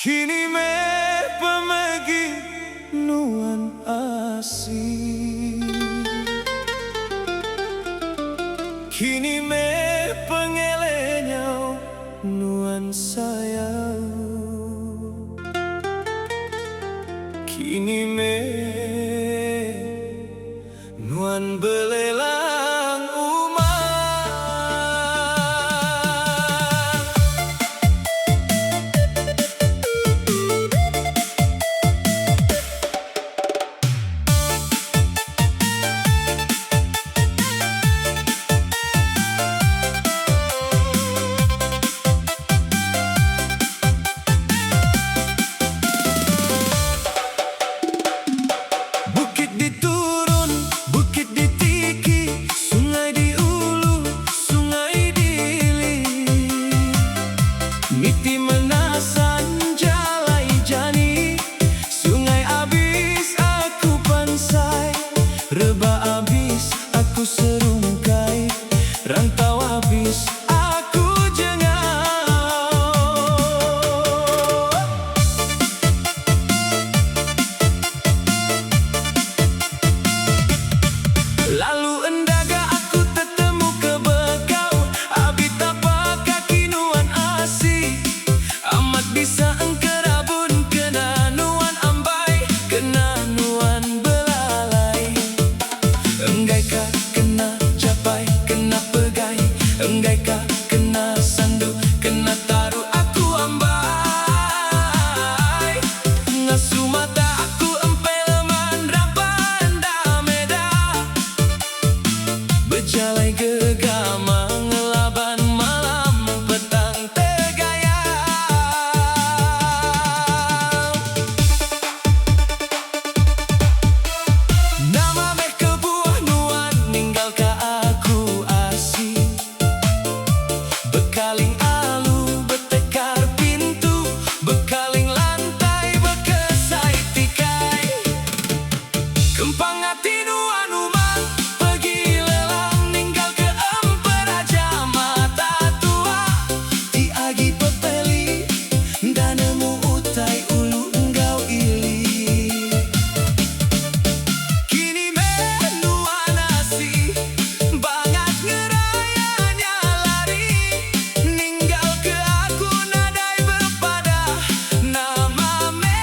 Kini me pemegi nuan asih, kini me pengelenya nuan sayang, kini me nuan belelang umat. Miti menasan jalai jani, sungai abis aku pansai, rebah abis aku serungkai, rantau abis aku jengau. Lalu endaga aku tetemu ke bekau, abis tapak kaki nuan asih. Amat bisa engkerabun kena nuan ambai, kena nuan belalai. Enggai ka kena capai, kena pegai, enggai ka kena sandu, kena taruh aku ambai. Ngasu mata aku empai leman rapan dameda, berjalai gegama ngelaban malam petang tegaya. Nama meh kebuah nuan ninggal ka aku asih, bekaling alu betekar pintu, bekaling lantai bekesai tikai. Kempang hati nuan umang pergi lelang ninggal ke emperaja mata tua, tiagi pepeli dan nemu utai ulu enggau ili. Kini me nuan asih bangat ngerayanya lari, ninggal ke aku nadai berpada, nama me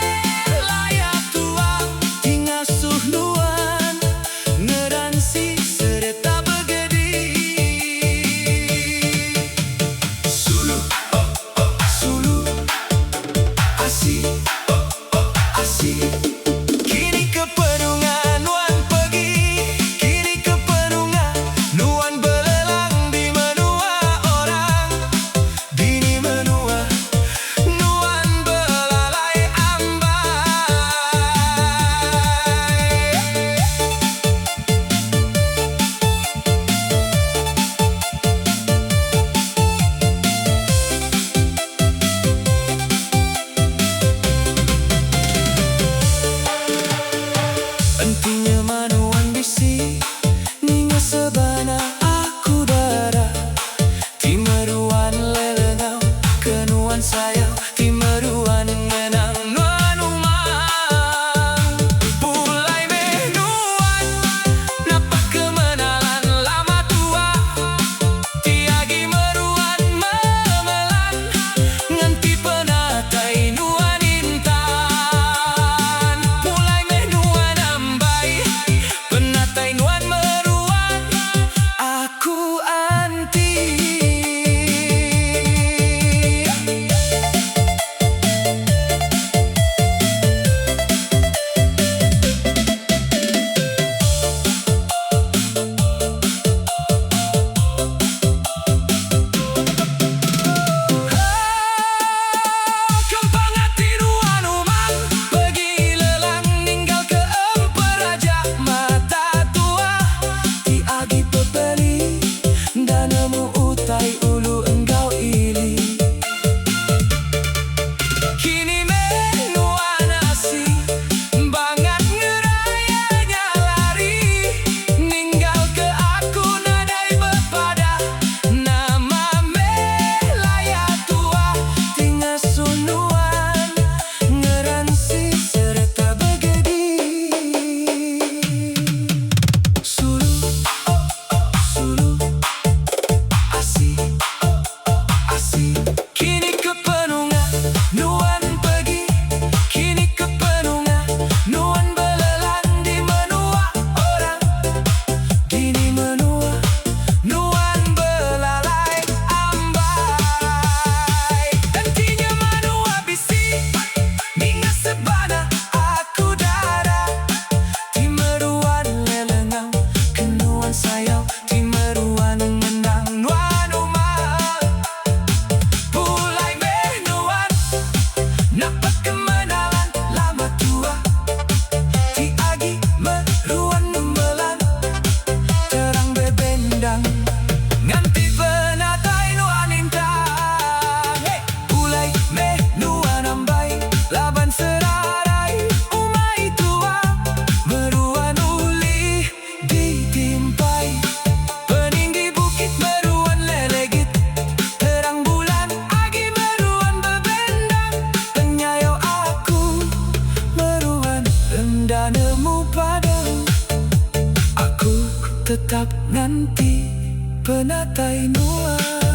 layak tuang, tingasuh nuan ngeransi serta begedi. Sulu oh oh sulu asih oh oh asih. Kini ke penungan nuan pergi, kini ke penungan nuan belelang di menua orang, bini menua nuan belalai ambai. Entinya manuan bisi, ninga sebana aku darah, timeruan lelengau kenuan sayang, timeruan menang nuan umang. Pulai meh nuan napa kemenalan lama tua, tiagi meruan memelan, nganti penatai nuan intan. Mulai meh nuan ambai, penatai nuan meruan, aku anti. tetap nanti penatai nuan.